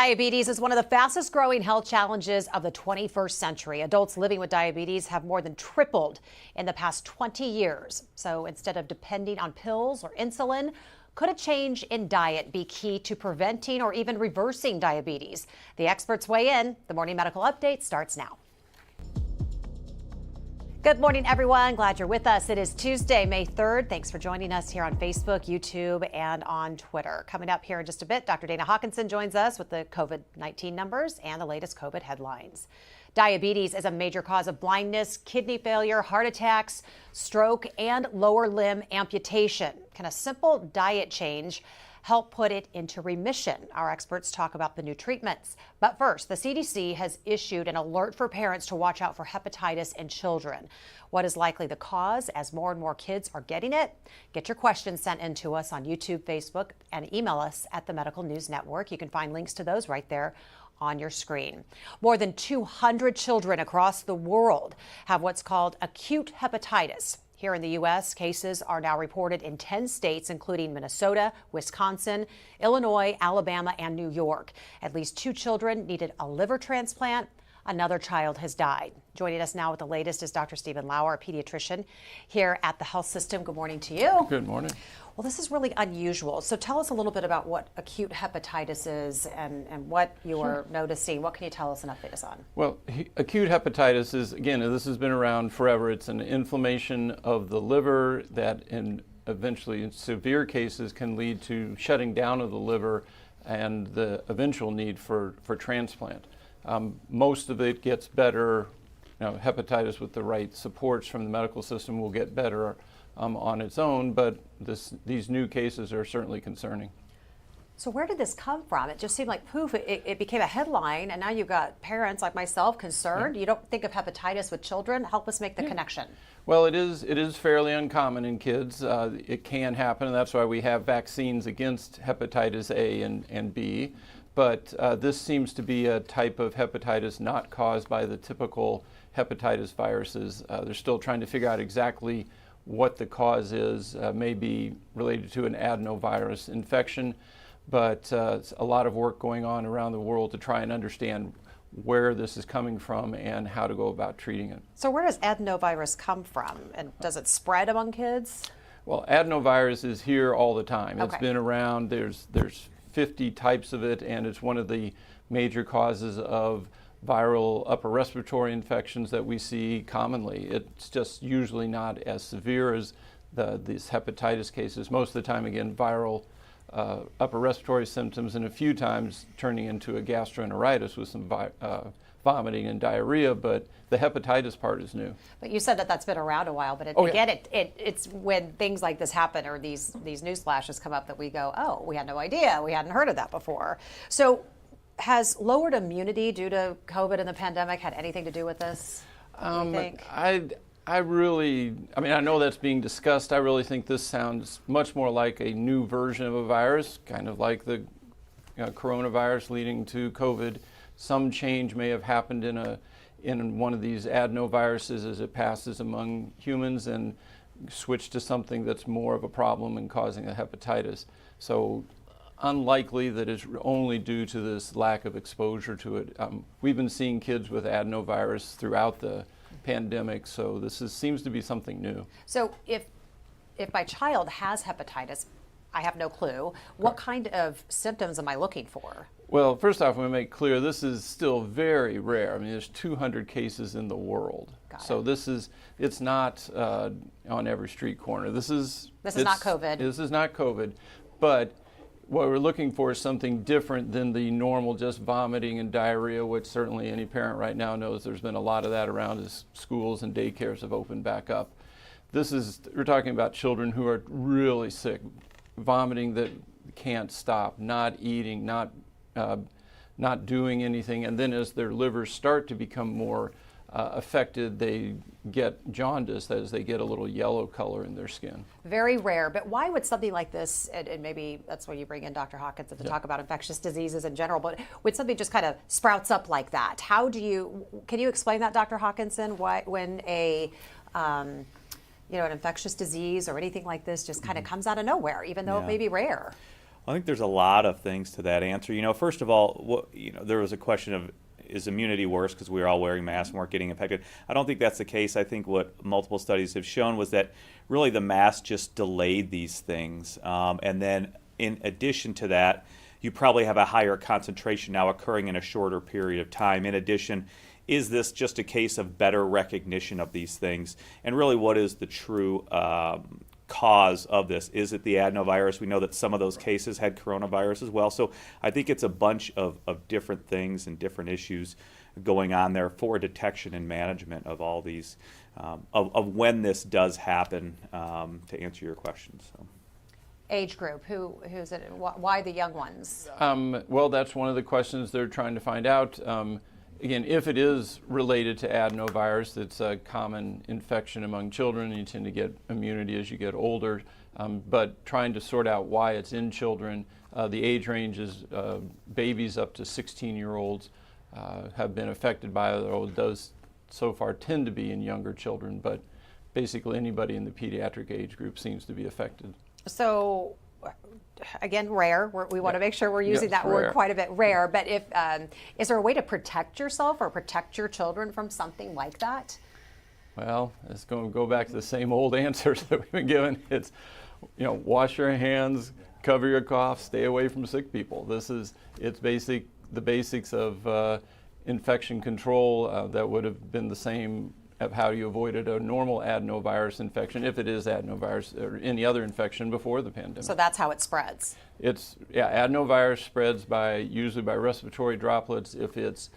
Diabetes is one of the fastest growing health challenges of the 21st century. Adults living with diabetes have more than tripled in the past 20 years. So instead of depending on pills or insulin, could a change in diet be key to preventing or even reversing diabetes? The experts weigh in. The Morning Medical Update starts now. Good morning, everyone. Glad you're with us. It is Tuesday, May 3rd. Thanks for joining us here on Facebook, YouTube, and on Twitter. Coming up here in just a bit, Dr. Dana Hawkinson joins us with the COVID-19 numbers and the latest COVID headlines. Diabetes is a major cause of blindness, kidney failure, heart attacks, stroke, and lower limb amputation. Can a simple diet change help put it into remission? Our experts talk about the new treatments. But first, the CDC has issued an alert for parents to watch out for hepatitis in children. What is likely the cause as more and more kids are getting it? Get your questions sent in to us on YouTube, Facebook, and email us at the Medical News Network. You can find links to those right there on your screen. More than 200 children across the world have what's called acute hepatitis. Here in the U.S., cases are now reported in 10 states, including Minnesota, Wisconsin, Illinois, Alabama, and New York. At least 2 children needed a liver transplant. Another child has died. Joining us now with the latest is Dr. Stephen Lauer, a pediatrician here at the health system. Good morning to you. Good morning. Well, this is really unusual. So tell us a little bit about what acute hepatitis is and what you are noticing. What can you tell us and update us on? Well, acute hepatitis is, again, this has been around forever. It's an inflammation of the liver that eventually in severe cases can lead to shutting down of the liver and the eventual need for transplant. Most of it gets better. Hepatitis with the right supports from the medical system will get better on its own, but these new cases are certainly concerning. So where did this come from? It just seemed like poof, it became a headline, and now you've got parents like myself concerned. Yeah. You don't think of hepatitis with children. Help us make the connection. Well, it is fairly uncommon in kids. It can happen, and that's why we have vaccines against hepatitis A and B. But this seems to be a type of hepatitis not caused by the typical hepatitis viruses. They're still trying to figure out exactly what the cause is. May be related to an adenovirus infection, but a lot of work going on around the world to try and understand where this is coming from and how to go about treating it. So where does adenovirus come from, and does it spread among kids? Well, adenovirus is here all the time. Okay. It's been around. There's 50 types of it, and it's one of the major causes of viral upper respiratory infections that we see commonly. It's just usually not as severe as these hepatitis cases. Most of the time, again, viral upper respiratory symptoms, and a few times turning into a gastroenteritis with some vomiting and diarrhea, but the hepatitis part is new. But you said that that's been around a while, but it's when things like this happen or these news flashes come up that we go, oh, we had no idea, we hadn't heard of that before. So has lowered immunity due to COVID and the pandemic had anything to do with this, you think? I know that's being discussed. I really think this sounds much more like a new version of a virus, kind of like the coronavirus leading to COVID. Some change may have happened in one of these adenoviruses as it passes among humans and switched to something that's more of a problem and causing a hepatitis. So unlikely that it's only due to this lack of exposure to it. We've been seeing kids with adenovirus throughout the pandemic, so seems to be something new. So if my child has hepatitis, I have no clue, what kind of symptoms am I looking for? Well, first off, I want to make clear this is still very rare. I mean, there's 200 cases in the world. So it's not on every street corner. This is not COVID. This is not COVID, but what we're looking for is something different than the normal just vomiting and diarrhea, which certainly any parent right now knows there's been a lot of that around as schools and daycares have opened back up. We're talking about children who are really sick, vomiting that can't stop, not eating, not doing anything, and then as their livers start to become more affected, they get jaundice, that is, they get a little yellow color in their skin. Very rare, but why would something like this, and maybe that's why you bring in Dr. Hawkinson to talk about infectious diseases in general, but would something just kind of sprouts up like that? Can you explain that, Dr. Hawkinson, why when an infectious disease or anything like this just kind of comes out of nowhere, even though it may be rare? I think there's a lot of things to that answer. First of all, there was a question of, is immunity worse because we were all wearing masks and weren't getting infected? I don't think that's the case. I think what multiple studies have shown was that really the mask just delayed these things. And then in addition to that, you probably have a higher concentration now occurring in a shorter period of time. In addition, is this just a case of better recognition of these things? And really, what is the true cause of this? Is it the adenovirus? We know that some of those cases had coronavirus as well. So I think it's a bunch of different things and different issues going on there for detection and management of all these, of when this does happen, to answer your question. So. Age group, who's it? Why the young ones? Well, that's one of the questions they're trying to find out. Again, if it is related to adenovirus, it's a common infection among children. You tend to get immunity as you get older. But trying to sort out why it's in children, the age range is babies up to 16-year-olds have been affected by it, although it does so far tend to be in younger children. But basically anybody in the pediatric age group seems to be affected. So, again, rare. We want to make sure we're using that word quite a bit, rare. But is there a way to protect yourself or protect your children from something like that? Well, it's going to go back to the same old answers that we've been given. It's, wash your hands, cover your cough, stay away from sick people. It's the basics of infection control that would have been the same of how you avoided a normal adenovirus infection, if it is adenovirus or any other infection before the pandemic. So that's how it spreads. Adenovirus spreads usually by respiratory droplets. If it's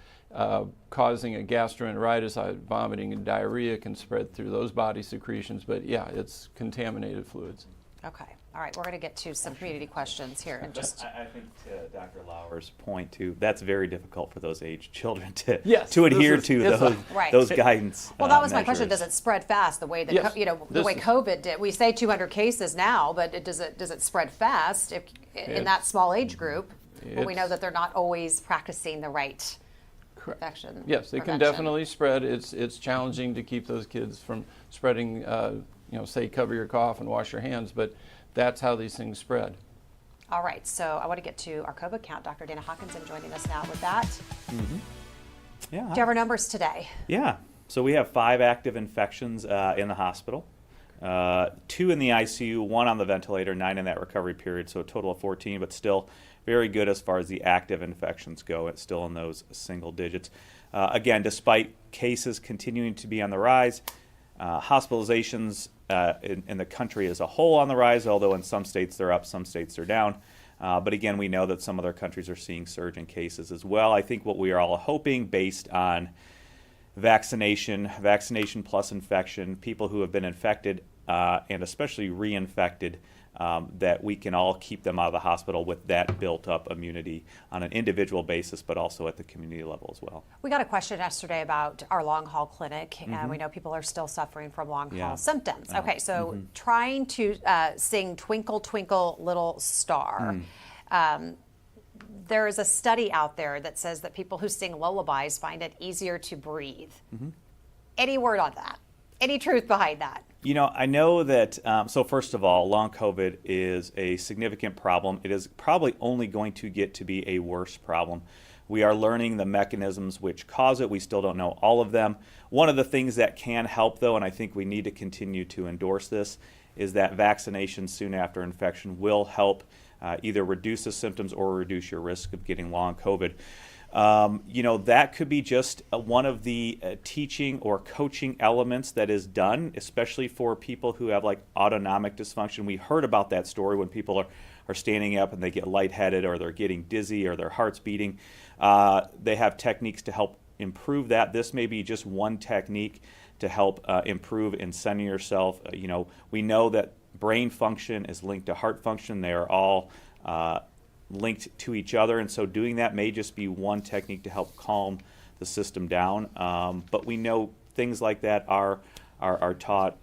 causing a gastroenteritis, vomiting and diarrhea can spread through those body secretions. But it's contaminated fluids. Okay. All right, we're going to get to some community questions here. And I think to Dr. Lauer's point, too, that's very difficult for those aged children to adhere to those guidance. Well, that was my question. Does it spread fast the way that the way COVID did? We say 200 cases now, but does it spread fast in that small age group? But we know that they're not always practicing the right infection. Yes, it can definitely spread. It's challenging to keep those kids from spreading. Say cover your cough and wash your hands, but that's how these things spread. All right, so I want to get to our COVID count. Dr. Dana Hawkinson joining us now with that. Mm-hmm. Yeah. Do you have our numbers today? Yeah. So we have 5 active infections in the hospital, 2 in the ICU, 1 on the ventilator, 9 in that recovery period, so a total of 14, but still very good as far as the active infections go. It's still in those single digits. Again, despite cases continuing to be on the rise, hospitalizations in the country as a whole on the rise, although in some states they're up, some states they're down. But again, we know that some other countries are seeing surge in cases as well. I think what we are all hoping, based on vaccination plus infection, people who have been infected and especially reinfected, that we can all keep them out of the hospital with that built-up immunity on an individual basis, but also at the community level as well. We got a question yesterday about our long-haul clinic, and we know people are still suffering from long-haul symptoms. Okay, so trying to sing Twinkle, Twinkle, Little Star. There is a study out there that says that people who sing lullabies find it easier to breathe. Any word on that? Any truth behind that? I know that, so first of all, long COVID is a significant problem. It is probably only going to get to be a worse problem. We are learning the mechanisms which cause it. We still don't know all of them. One of the things that can help, though, and I think we need to continue to endorse this, is that vaccination soon after infection will help either reduce the symptoms or reduce your risk of getting long COVID. That could be just one of the teaching or coaching elements that is done, especially for people who have autonomic dysfunction. We heard about that story when people are standing up and they get lightheaded or they're getting dizzy or their heart's beating. They have techniques to help improve that. This may be just one technique to help improve in centering yourself. We know that brain function is linked to heart function. They are all linked to each other, and so doing that may just be one technique to help calm the system down. But we know things like that are taught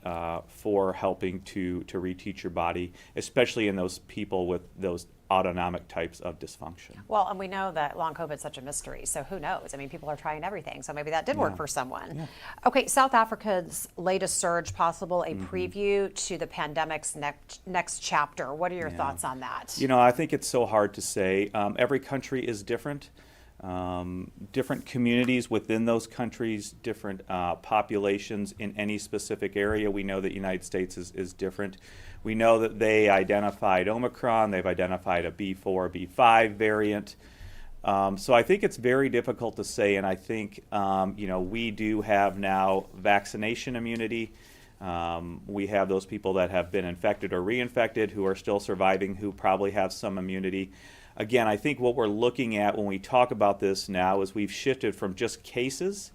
for helping to reteach your body, especially in those people with those autonomic types of dysfunction. Well, and we know that long COVID is such a mystery, so who knows? I mean, people are trying everything, so maybe that did work for someone. Yeah. Okay, South Africa's latest surge, possible a preview to the pandemic's next chapter. What are your thoughts on that? You know, I think it's so hard to say. Every country is different. Different communities within those countries, different populations in any specific area. We know that the United States is different. We know that they identified Omicron, they've identified a B4, B5 variant. So I think it's very difficult to say, and I think, we do have now vaccination immunity. We have those people that have been infected or reinfected who are still surviving, who probably have some immunity. Again, I think what we're looking at when we talk about this now is we've shifted from just cases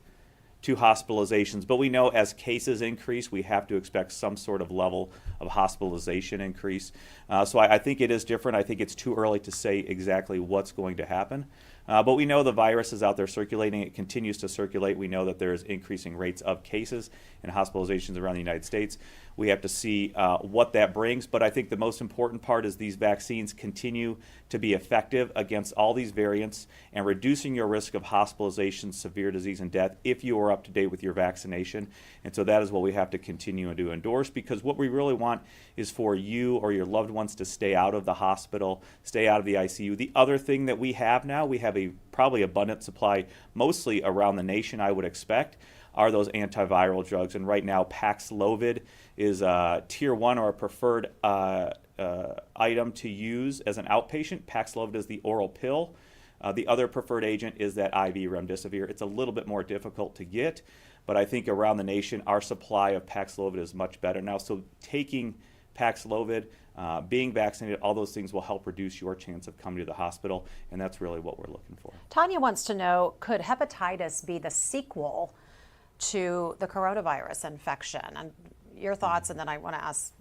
to hospitalizations. But we know as cases increase, we have to expect some sort of level of hospitalization increase. So I think it is different. I think it's too early to say exactly what's going to happen. But we know the virus is out there circulating. It continues to circulate. We know that there's increasing rates of cases and hospitalizations around the United States. We have to see what that brings. But I think the most important part is these vaccines continue to be effective against all these variants and reducing your risk of hospitalization, severe disease, and death if you are up to date with your vaccination. And so that is what we have to continue to endorse, because what we really want is for you or your loved ones to stay out of the hospital, stay out of the ICU. The other thing that we have now, we have a probably abundant supply, mostly around the nation, I would expect, are those antiviral drugs. And right now, Paxlovid is tier 1 or a preferred item to use as an outpatient. Paxlovid is the oral pill. The other preferred agent is that IV remdesivir. It's a little bit more difficult to get, but I think around the nation, our supply of Paxlovid is much better now. So taking Paxlovid, being vaccinated, all those things will help reduce your chance of coming to the hospital, and that's really what we're looking for. Tanya wants to know, could hepatitis be the sequel to the coronavirus infection? And your thoughts, and then I want to ask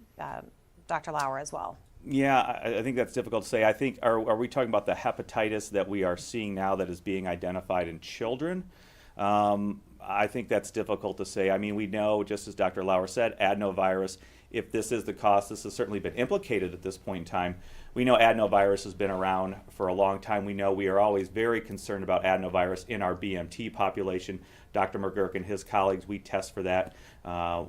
Dr. Lauer as well. Yeah, I think that's difficult to say. I think, are we talking about the hepatitis that we are seeing now that is being identified in children? I think that's difficult to say. I mean, we know, just as Dr. Lauer said, adenovirus, if this is the cause, this has certainly been implicated at this point in time. We know adenovirus has been around for a long time. We know we are always very concerned about adenovirus in our BMT population. Dr. McGurk and his colleagues, we test for that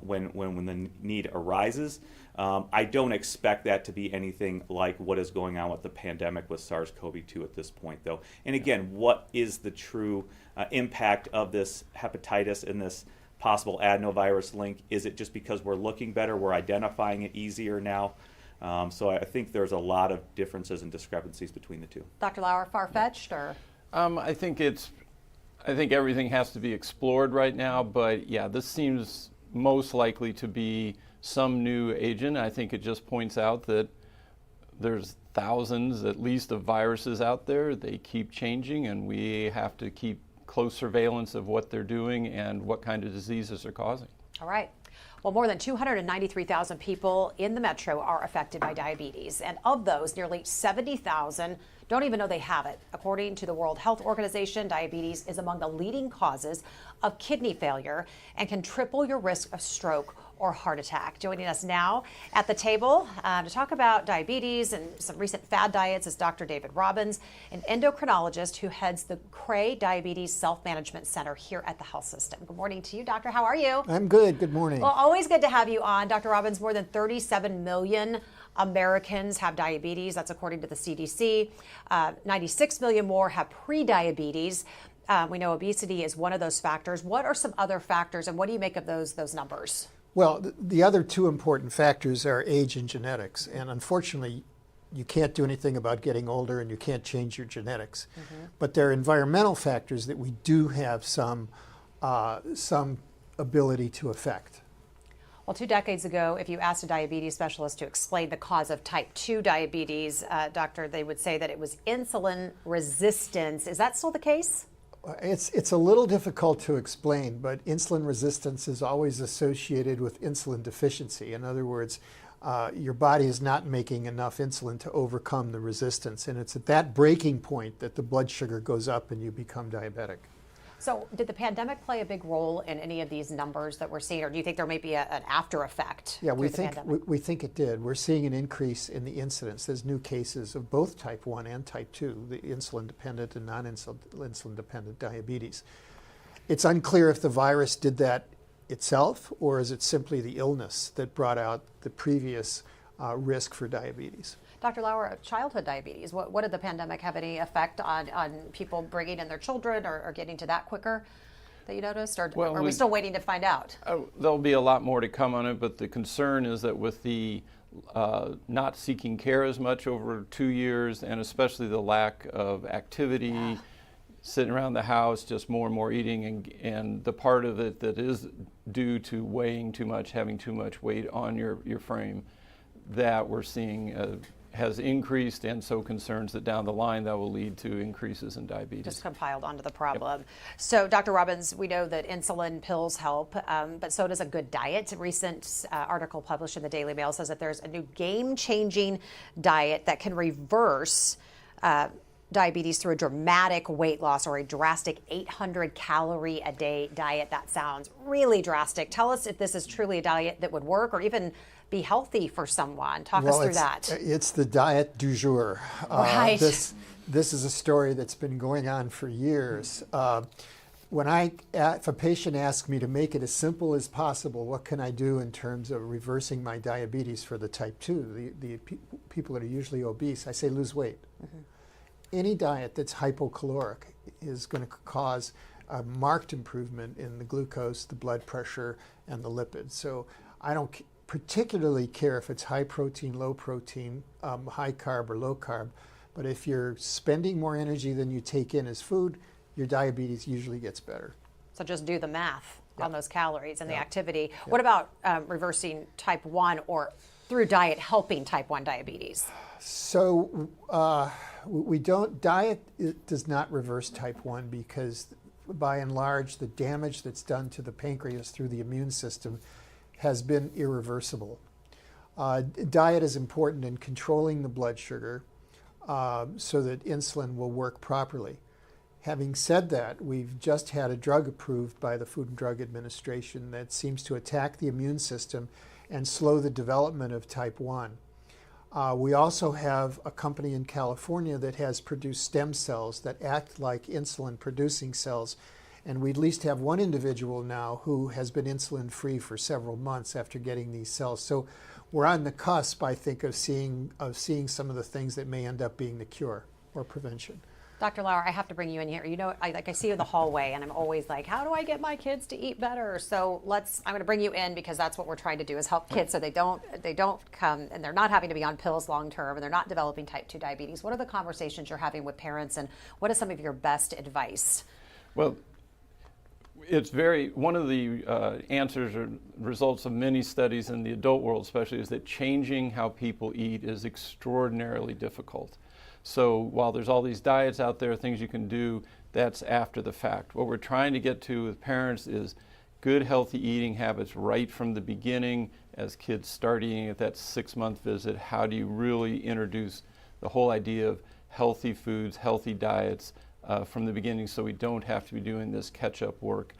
when the need arises. I don't expect that to be anything like what is going on with the pandemic with SARS-CoV-2 at this point, though. And again, what is the true impact of this hepatitis and this possible adenovirus link? Is it just because we're looking better, we're identifying it easier now? So I think there's a lot of differences and discrepancies between the two. Dr. Lauer, far-fetched, or? I think everything has to be explored right now, but yeah, this seems most likely to be some new agent. I think it just points out that there's thousands at least of viruses out there. They keep changing, and we have to keep close surveillance of what they're doing and what kind of diseases they're causing. All right. Well, more than 293,000 people in the metro are affected by diabetes, and of those, nearly 70,000 don't even know they have it. According to the World Health Organization, diabetes is among the leading causes of kidney failure and can triple your risk of stroke or heart attack. Joining us now at the table to talk about diabetes and some recent fad diets is Dr. David Robbins, an endocrinologist who heads the Cray Diabetes Self-Management Center here at the health system. Good morning to you, doctor. How are you? I'm good. Good morning. Well, always good to have you on. Dr. Robbins, more than 37 million Americans have diabetes. That's according to the CDC. 96 million more have pre-diabetes. We know obesity is one of those factors. What are some other factors, and what do you make of those numbers? Well, the other two important factors are age and genetics. And unfortunately, you can't do anything about getting older, and you can't change your genetics. Mm-hmm. But there are environmental factors that we do have some ability to affect. Well, 2 decades ago, if you asked a diabetes specialist to explain the cause of type 2 diabetes, doctor, they would say that it was insulin resistance. Is that still the case? It's a little difficult to explain, but insulin resistance is always associated with insulin deficiency. In other words, your body is not making enough insulin to overcome the resistance, and it's at that breaking point that the blood sugar goes up and you become diabetic. So did the pandemic play a big role in any of these numbers that we're seeing, or do you think there may be an after effect? Yeah, we think it did. We're seeing an increase in the incidence. There's new cases of both type 1 and type 2, the insulin-dependent and non-insulin-dependent diabetes. It's unclear if the virus did that itself, or is it simply the illness that brought out the previous risk for diabetes. Dr. Lauer, childhood diabetes, what did the pandemic have any effect on people bringing in their children or getting to that quicker that you noticed? Or are we still waiting to find out? There'll be a lot more to come on it, but the concern is that with the not seeking care as much over 2 years, and especially the lack of activity, sitting around the house, just more and more eating, and the part of it that is due to weighing too much, having too much weight on your frame, that we're seeing has increased, and so concerns that down the line that will lead to increases in diabetes. Just compiled onto the problem. Yep. So, Dr. Robbins, we know that insulin pills help, but so does a good diet. A recent article published in the Daily Mail says that there's a new game-changing diet that can reverse diabetes through a dramatic weight loss or a drastic 800 calorie a day diet. That sounds really drastic. Tell us if this is truly a diet that would work or even be healthy for someone. Talk us through that. It's the diet du jour. Right. This is a story that's been going on for years. If a patient asks me to make it as simple as possible, what can I do in terms of reversing my diabetes for the type 2, the people that are usually obese, I say lose weight. Mm-hmm. Any diet that's hypocaloric is going to cause a marked improvement in the glucose, the blood pressure, and the lipids. So I don't particularly care if it's high protein, low protein, high carb or low carb, but if you're spending more energy than you take in as food, your diabetes usually gets better. So just do the math on those calories and the activity. What about reversing type 1 or through diet helping type 1 diabetes? So diet does not reverse type 1 because by and large the damage that's done to the pancreas through the immune system has been irreversible. Diet is important in controlling the blood sugar so that insulin will work properly. Having said that, we've just had a drug approved by the Food and Drug Administration that seems to attack the immune system and slow the development of type 1. We also have a company in California that has produced stem cells that act like insulin-producing cells, and we at least have one individual now who has been insulin-free for several months after getting these cells. So we're on the cusp, I think, of seeing some of the things that may end up being the cure or prevention. Dr. Lauer, I have to bring you in here. You know, I see you in the hallway, and I'm always like, how do I get my kids to eat better? So I'm going to bring you in because that's what we're trying to do is help kids so they don't come and they're not having to be on pills long term and they're not developing type 2 diabetes. What are the conversations you're having with parents, and what is some of your best advice? Well, it's one of the answers or results of many studies in the adult world especially is that changing how people eat is extraordinarily difficult. So while there's all these diets out there, things you can do, that's after the fact. What we're trying to get to with parents is good, healthy eating habits right from the beginning. As kids start eating at that 6-month visit, how do you really introduce the whole idea of healthy foods, healthy diets from the beginning so we don't have to be doing this catch-up work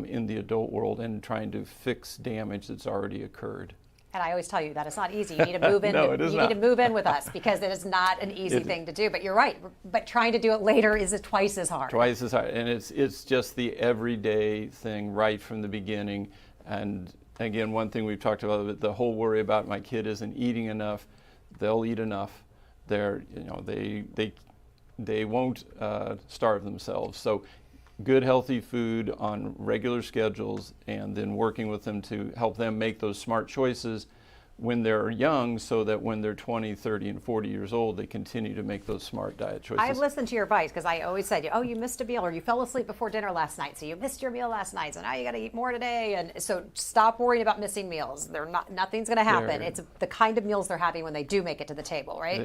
in the adult world and trying to fix damage that's already occurred. And I always tell you that it's not easy. You need to move in. No, you need to move in with us because it is not an easy thing to do. But you're right. But trying to do it later is twice as hard. Twice as hard, and it's just the everyday thing right from the beginning. And again, one thing we've talked about, the whole worry about my kid isn't eating enough. They'll eat enough. They won't starve themselves. So good healthy food on regular schedules, and then working with them to help them make those smart choices when they're young so that when they're 20, 30, and 40 years old, they continue to make those smart diet choices. I've listened to your advice because I always said, oh, you missed a meal or you fell asleep before dinner last night, so you missed your meal last night, so now you got to eat more today. And so stop worrying about missing meals. Nothing's going to happen. It's the kind of meals they're having when they do make it to the table, right?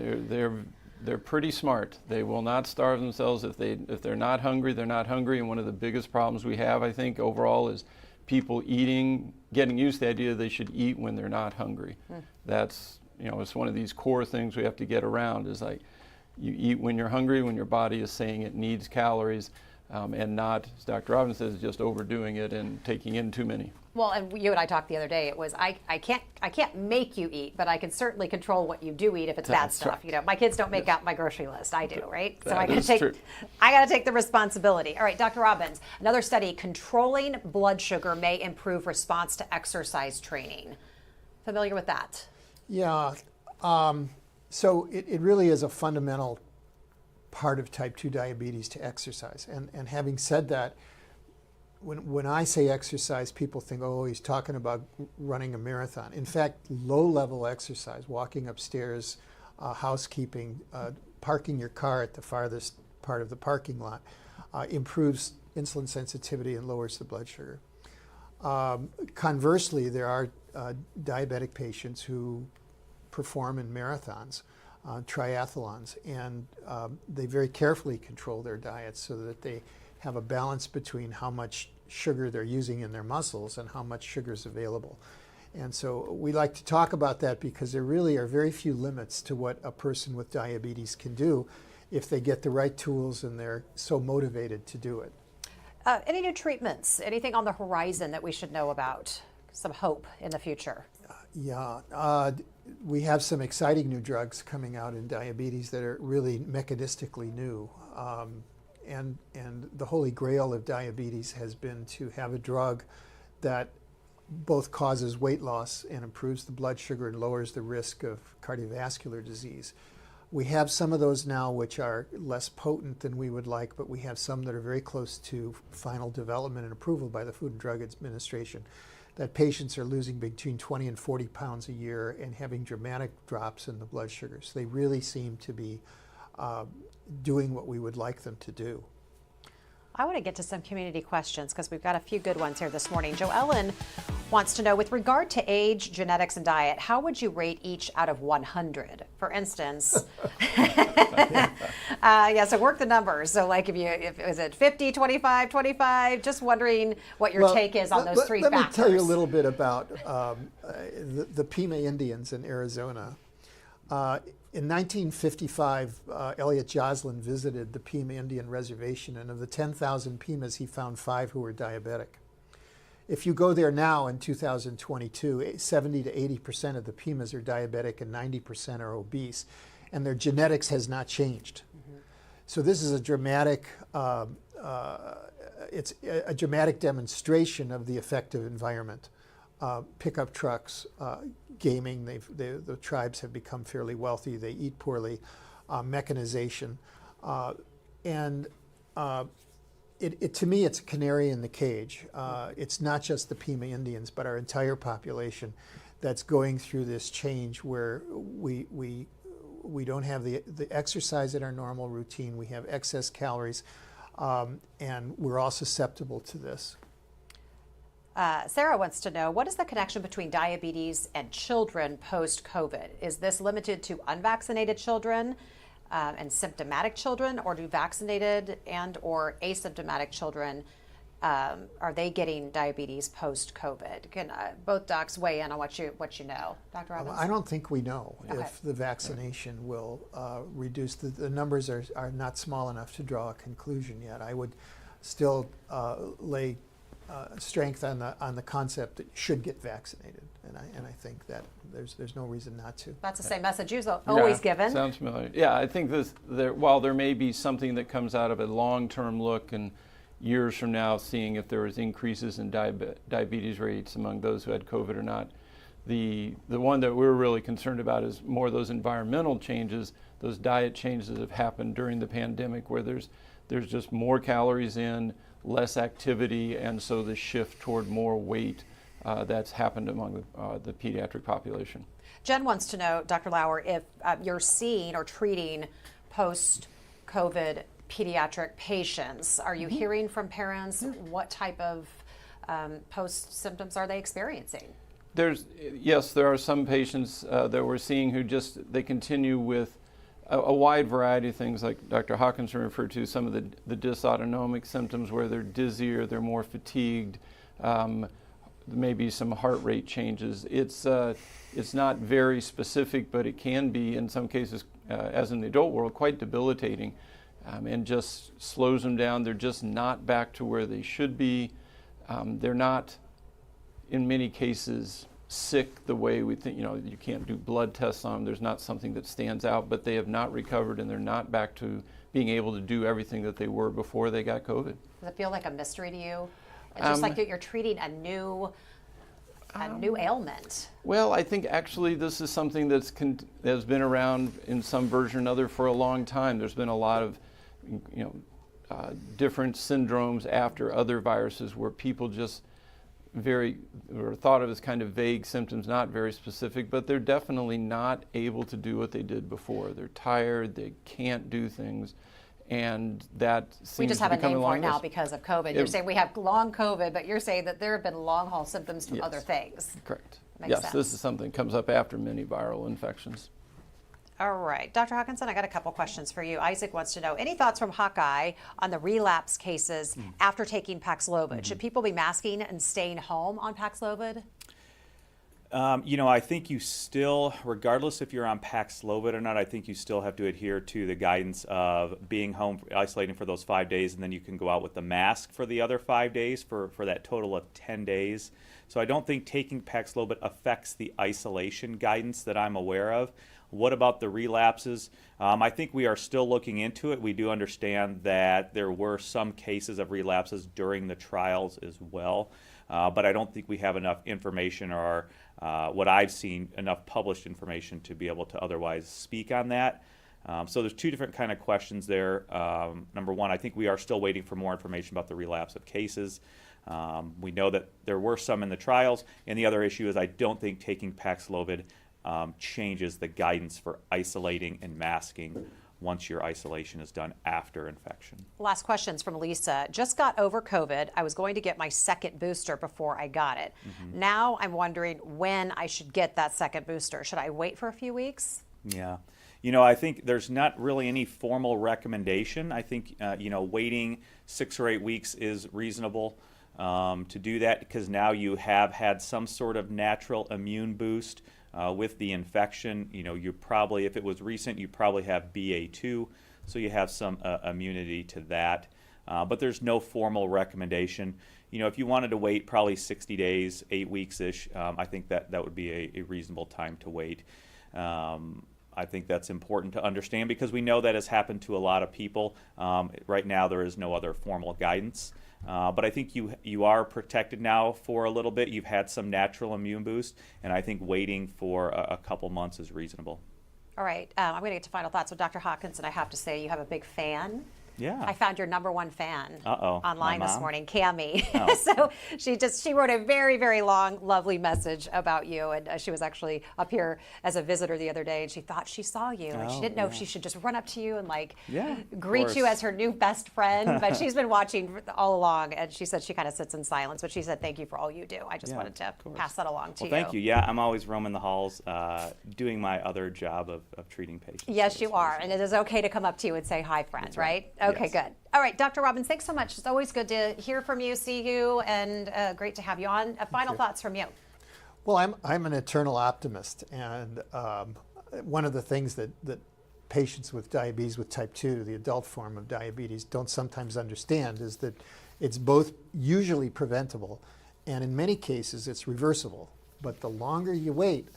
They're pretty smart. They will not starve themselves. If they're not hungry, they're not hungry. And one of the biggest problems we have, I think, overall is people getting used to the idea they should eat when they're not hungry. That's, it's one of these core things we have to get around is like, you eat when you're hungry, when your body is saying it needs calories. and not, as Dr. Robbins says, just overdoing it and taking in too many. Well, and you and I talked the other day. It was I can't make you eat, but I can certainly control what you do eat if it's bad stuff. Right. My kids don't make out my grocery list. I do, right? So I got to take the responsibility. All right, Dr. Robbins. Another study: controlling blood sugar may improve response to exercise training. Familiar with that? Yeah. So it really is a fundamental part of type 2 diabetes to exercise. And having said that, when I say exercise, people think, oh, he's talking about running a marathon. In fact, low-level exercise, walking upstairs, housekeeping, parking your car at the farthest part of the parking lot, improves insulin sensitivity and lowers the blood sugar. Conversely, there are diabetic patients who perform in marathons, triathlons, and they very carefully control their diets so that they have a balance between how much sugar they're using in their muscles and how much sugar is available. And so we like to talk about that because there really are very few limits to what a person with diabetes can do if they get the right tools and they're so motivated to do it. Any new treatments? Anything on the horizon that we should know about? Some hope in the future? We have some exciting new drugs coming out in diabetes that are really mechanistically new. And the holy grail of diabetes has been to have a drug that both causes weight loss and improves the blood sugar and lowers the risk of cardiovascular disease. We have some of those now which are less potent than we would like, but we have some that are very close to final development and approval by the Food and Drug Administration, that patients are losing between 20 and 40 pounds a year and having dramatic drops in the blood sugar. So they really seem to be doing what we would like them to do. I want to get to some community questions because we've got a few good ones here this morning. Joe Ellen wants to know, with regard to age, genetics, and diet, how would you rate each out of 100? For instance, so work the numbers. So like is it 50, 25, 25? Just wondering what your take is on those three factors. Let me tell you a little bit about the Pima Indians in Arizona. In 1955, Elliot Joslin visited the Pima Indian Reservation, and of the 10,000 Pimas, he found 5 who were diabetic. If you go there now in 2022, 70 to 80% of the Pimas are diabetic and 90% are obese, and their genetics has not changed. Mm-hmm. So this is a dramatic, it's a dramatic demonstration of the effective environment. Pickup trucks, gaming, the tribes have become fairly wealthy, they eat poorly, mechanization. To me, it's a canary in the cage. It's not just the Pima Indians, but our entire population that's going through this change where we don't have the exercise in our normal routine, we have excess calories, and we're all susceptible to this. Sarah wants to know, what is the connection between diabetes and children post-COVID? Is this limited to unvaccinated children and symptomatic children, or do vaccinated and or asymptomatic children, are they getting diabetes post-COVID? Can both docs weigh in on what you know? Dr. Robbins? I don't think we know if the vaccination will reduce. The numbers are not small enough to draw a conclusion yet. I would still lay strength on the concept that you should get vaccinated, and I think that there's no reason not to. That's the same message you've always given. Sounds familiar. Yeah, I think while there may be something that comes out of a long-term look and years from now seeing if there was increases in diabetes rates among those who had COVID or not, the one that we're really concerned about is more those environmental changes, those diet changes that have happened during the pandemic, where there's just more calories in, less activity, and so the shift toward more weight that's happened among the pediatric population. Jen wants to know, Dr. Lauer, if you're seeing or treating post-COVID pediatric patients. Are you hearing from parents what type of post-symptoms are they experiencing? Yes, there are some patients that we're seeing who they continue with a wide variety of things, like Dr. Hawkinson referred to, some of the dysautonomic symptoms where they're dizzier, they're more fatigued, maybe some heart rate changes. It's not very specific, but it can be, in some cases, as in the adult world, quite debilitating. and just slows them down. They're just not back to where they should be. They're not, in many cases, sick the way we think. You can't do blood tests on them. There's not something that stands out, but they have not recovered, and they're not back to being able to do everything that they were before they got COVID. Does it feel like a mystery to you? It's just like you're treating a new ailment. Well, I think actually this is something that's been around in some version or another for a long time. There's been a lot of, different syndromes after other viruses where people just or thought of as kind of vague symptoms, not very specific, but they're definitely not able to do what they did before. They're tired, they can't do things, and that seems we just have to a be coming name for it along now because of COVID. You're saying we have long COVID, but you're saying that there have been long haul symptoms from other things. Correct. Makes yes, sense. This is something that comes up after many viral infections. All right, Dr. Hawkinson, I got a couple questions for you. Isaac wants to know, any thoughts from Hawkeye on the relapse cases after taking Paxlovid? Should people be masking and staying home on Paxlovid? I think you still, regardless if you're on Paxlovid or not, I think you still have to adhere to the guidance of being home, isolating for those 5 days, and then you can go out with the mask for the other 5 days for that total of 10 days. So I don't think taking Paxlovid affects the isolation guidance that I'm aware of. What about the relapses? I think we are still looking into it. We do understand that there were some cases of relapses during the trials as well, but I don't think we have enough information or what I've seen, enough published information to be able to otherwise speak on that. So there's two different kind of questions there. Number one, I think we are still waiting for more information about the relapse of cases. We know that there were some in the trials, and the other issue is I don't think taking Paxlovid changes the guidance for isolating and masking once your isolation is done after infection. Last questions from Lisa. Just got over COVID. I was going to get my second booster before I got it. Now I'm wondering when I should get that second booster. Should I wait for a few weeks? Yeah. I think there's not really any formal recommendation. I think, waiting 6 or 8 weeks is reasonable to do that because now you have had some sort of natural immune boost. With the infection, you probably, if it was recent, you probably have BA2, so you have some immunity to that. But there's no formal recommendation. If you wanted to wait probably 60 days, 8 weeks-ish, I think that would be a reasonable time to wait. I think that's important to understand because we know that has happened to a lot of people. Right now, there is no other formal guidance. But I think you are protected now for a little bit. You've had some natural immune boost, and I think waiting for a couple months is reasonable. All right, I'm going to get to final thoughts. So Dr. Hawkinson, I have to say you have a big fan. Yeah. I found your #1 fan online my this mom? morning, Cammie. Oh. So she wrote a very, very long, lovely message about you. And she was actually up here as a visitor the other day, and she thought she saw you. And she didn't know if she should just run up to you and greet you as her new best friend. But she's been watching all along, and she said she kind of sits in silence. But she said, thank you for all you do. I just wanted to pass that along to you. Well, thank you. Yeah, I'm always roaming the halls doing my other job of treating patients. Yes, you are. And it is okay to come up to you and say, hi, friend, That's right? Okay, Yes. good. All right, Dr. Robbins, thanks so much. It's always good to hear from you, see you, and great to have you on. Final thoughts from you. Well, I'm an eternal optimist, and one of the things that patients with diabetes with type 2, the adult form of diabetes, don't sometimes understand is that it's both usually preventable, and in many cases it's reversible. But the longer you wait,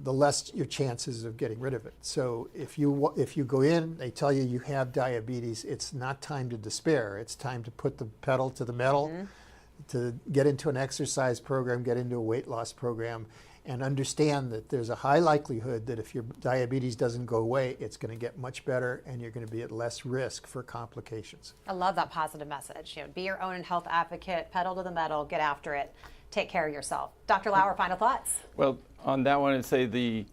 the less your chances of getting rid of it. So if you go in, they tell you you have diabetes, it's not time to despair. It's time to put the pedal to the metal, to get into an exercise program, get into a weight loss program, and understand that there's a high likelihood that if your diabetes doesn't go away, it's going to get much better and you're going to be at less risk for complications. I love that positive message. Be your own health advocate, pedal to the metal, get after it, take care of yourself. Dr. Lauer, final thoughts? Well, on that one, I'd say the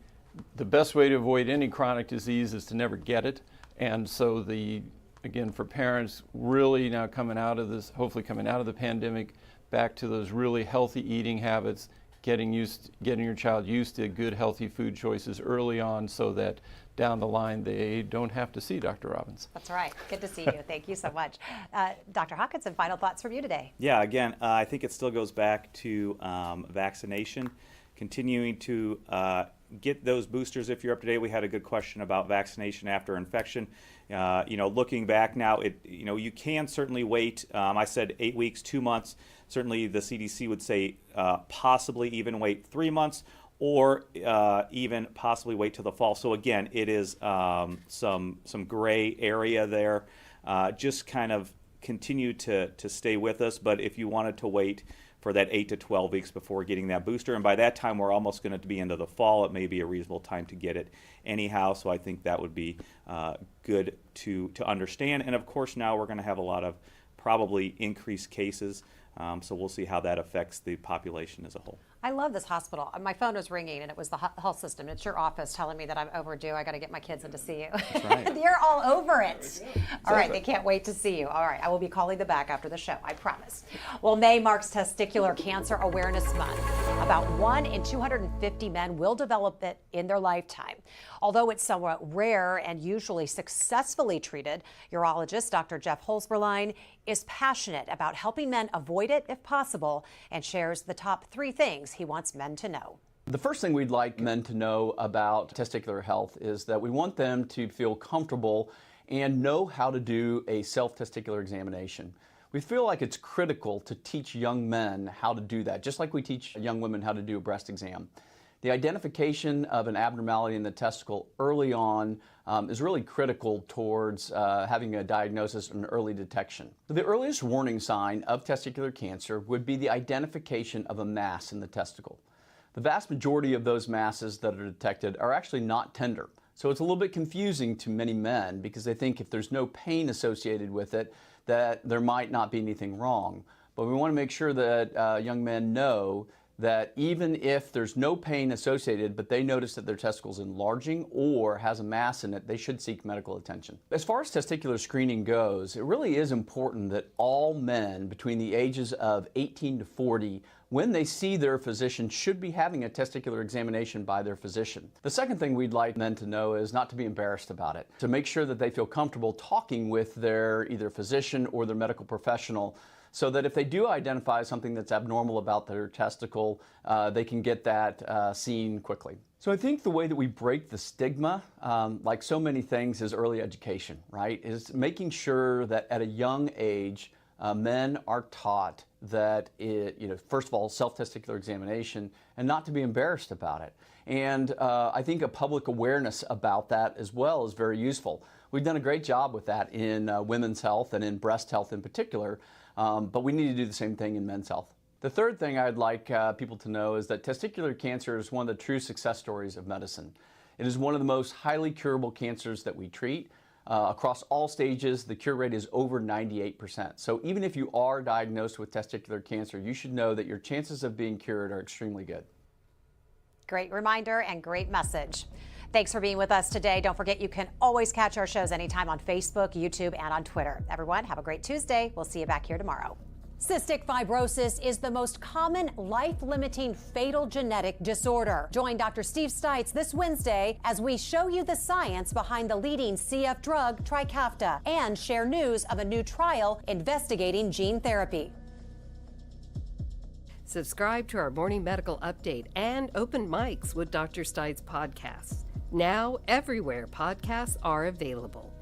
best way to avoid any chronic disease is to never get it. And so again, for parents really now hopefully coming out of the pandemic, back to those really healthy eating habits, getting your child used to good, healthy food choices early on so that down the line they don't have to see Dr. Robbins. That's right. Good to see you. Thank you so much. Dr. Hawkinson, final thoughts from you today. Yeah, again, I think it still goes back to vaccination, continuing to get those boosters if you're up to date. We had a good question about vaccination after infection. Looking back now, you can certainly wait. I said 8 weeks, 2 months. Certainly the CDC would say possibly even wait 3 months, or even possibly wait till the fall. So again, it is some gray area there. Just kind of continue to stay with us. But if you wanted to wait for that 8 to 12 weeks before getting that booster, and by that time we're almost going to be into the fall, it may be a reasonable time to get it anyhow. So I think that would be good to understand. And of course now we're going to have a lot of probably increased cases. So we'll see how that affects the population as a whole. I love this hospital. My phone was ringing, and it was the health system. It's your office telling me that I'm overdue. I got to get my kids in to see you. That's right. You're all over it. All right, they can't wait to see you. All right, I will be calling them back after the show, I promise. Well, May marks Testicular Cancer Awareness Month. About 1 in 250 men will develop it in their lifetime. Although it's somewhat rare and usually successfully treated, urologist Dr. Jeff Holzberlein is passionate about helping men avoid it if possible, and shares the top 3 things he wants men to know. The first thing we'd like men to know about testicular health is that we want them to feel comfortable and know how to do a self-testicular examination. We feel like it's critical to teach young men how to do that, just like we teach young women how to do a breast exam. The identification of an abnormality in the testicle early on is really critical towards having a diagnosis and early detection. The earliest warning sign of testicular cancer would be the identification of a mass in the testicle. The vast majority of those masses that are detected are actually not tender. So it's a little bit confusing to many men because they think if there's no pain associated with it, that there might not be anything wrong. But we want to make sure that young men know that even if there's no pain associated, but they notice that their testicle's enlarging or has a mass in it, they should seek medical attention. As far as testicular screening goes, it really is important that all men between the ages of 18 to 40, when they see their physician, should be having a testicular examination by their physician. The second thing we'd like men to know is not to be embarrassed about it, to make sure that they feel comfortable talking with their either physician or their medical professional, so that if they do identify something that's abnormal about their testicle, they can get that seen quickly. So I think the way that we break the stigma, like so many things, is early education, right? Is making sure that at a young age, men are taught that first of all, self-testicular examination, and not to be embarrassed about it. And I think a public awareness about that as well is very useful. We've done a great job with that in women's health and in breast health in particular, but we need to do the same thing in men's health. The third thing I'd like people to know is that testicular cancer is one of the true success stories of medicine. It is one of the most highly curable cancers that we treat. Across all stages, the cure rate is over 98%. So even if you are diagnosed with testicular cancer, you should know that your chances of being cured are extremely good. Great reminder and great message. Thanks for being with us today. Don't forget you can always catch our shows anytime on Facebook, YouTube, and on Twitter. Everyone, have a great Tuesday. We'll see you back here tomorrow. Cystic fibrosis is the most common life-limiting fatal genetic disorder. Join Dr. Steve Stites this Wednesday as we show you the science behind the leading CF drug, Trikafta, and share news of a new trial investigating gene therapy. Subscribe to our morning medical update and open mics with Dr. Stites podcasts. Now, everywhere podcasts are available.